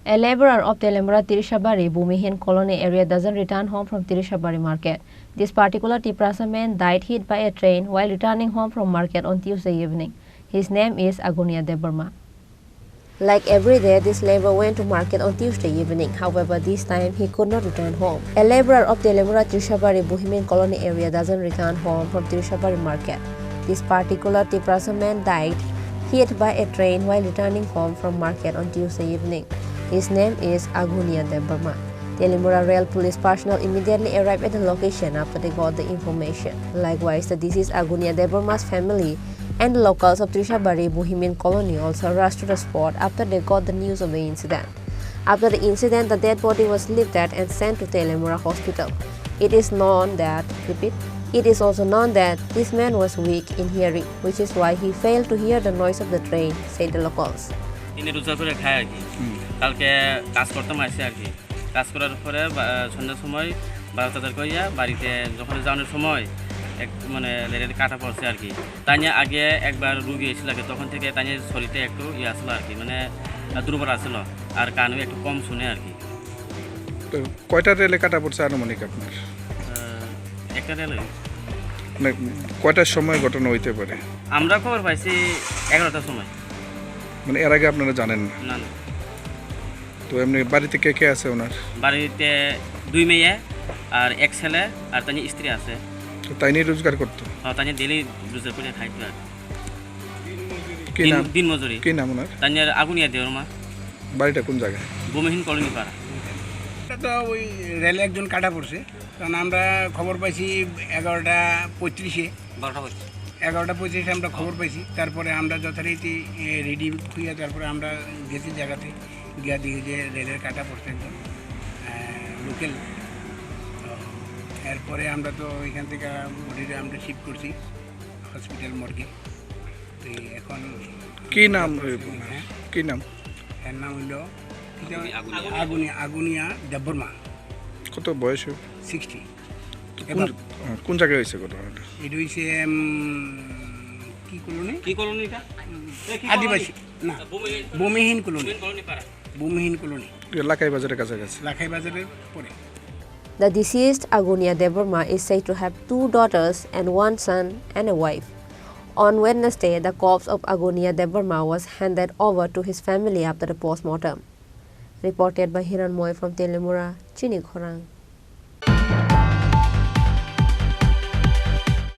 A laborer of Telemura Tirishabari Bhumihin colony area doesn't return home from Tirishabari market. This particular Tiprasa man died hit by a train while returning home from market on Tuesday evening. His name is Agunia Debarma. Like every day, this laborer went to market on Tuesday evening. However, this time he could not return home. A laborer of Telemura Tirishabari Bhumihin colony area doesn't return home from Tirishabari market. This particular Tiprasa man died hit by a train while returning home from market on Tuesday evening. His name is Agunia Debarma. Telemura Rail Police personnel immediately arrived at the location after they got the information. Likewise, the deceased Agunia Debarma's family and the locals of Tirishabari Bhumihin colony also rushed to the spot after they got the news of the incident. After the incident, the dead body was lifted and sent to Telemura Hospital. It is also known that this man was weak in hearing, which is why he failed to hear the noise of the train, said the locals. তিনি রোজগার করে খায় আর কি কালকে কাজ করতাম আসছে আর কি কাজ করার পরে সন্ধ্যার সময় 12টার কইয়া বাড়িতে যখন যাওয়ার সময় এক মানে রেলের কাটা পড়ছে আর কি তাই আগে একবার রুগী এসে লাগে তখন থেকে তাই শরীরটা একটু আসলো আর কি মানে দুর্বল আসলো আর কানও একটু কম শুনে আর কি তো কয়টা রেলে কাটা পড়ছে আনুমানিক আপনার একটা রেলে মানে কয়টার সময় ঘটনা হইতে পারে আমরা খবর পাইছি 11টার সময় মানে এর আগে আপনারা জানেন না না তো এমনি বাড়িতে কে কে আছে ওনার বাড়িতে দুই মেয়ে আর এক ছেলে আর তার স্ত্রী আছে তো তাই নিয়ে রোজগার করতো হ্যাঁ তাই ডেইলি রোজগার করে খাইতো আর কি নাম দিন মজুরি কি নাম ওনার তাই আগুনিয়া দেবরমা বাড়িটা কোন জায়গায় ভূমিহীন কলোনি পাড়া তো ওই রেলে একজন কাটা পড়ছে কারণ আমরা খবর পাইছি 11:35 11:35 আমরা খবর পাইছি তারপরে আমরা যথারীতি রেডি হইয়া তারপরে আমরা গেছি জায়গাতে গিয়া দেখি যে রেলের কাটা পড়ছে একজন লোকাল এরপরে আমরা তো এখান থেকে বডিটা আমরা শিফট করছি হসপিটাল মর্গে তো এখন কি নাম কি নাম এর নাম হইল আগুনিয়া দেববর্মা কত বয়স 60 কোন জায়গায় হয়েছে ঘটনাটা এটা হয়েছে কি কলোনি আদিবাসী না ভূমিহীন কলোনি লাখাই বাজারের কাছাকাছি লাখাই বাজারের পরে The deceased Agunia Debarma is said to have 2 daughters and 1 son and a wife. On Wednesday, the corpse of Agunia Debarma was handed over to his family after the post-mortem. Reported by Hiran Moy from Telemura, Chini, Khorang.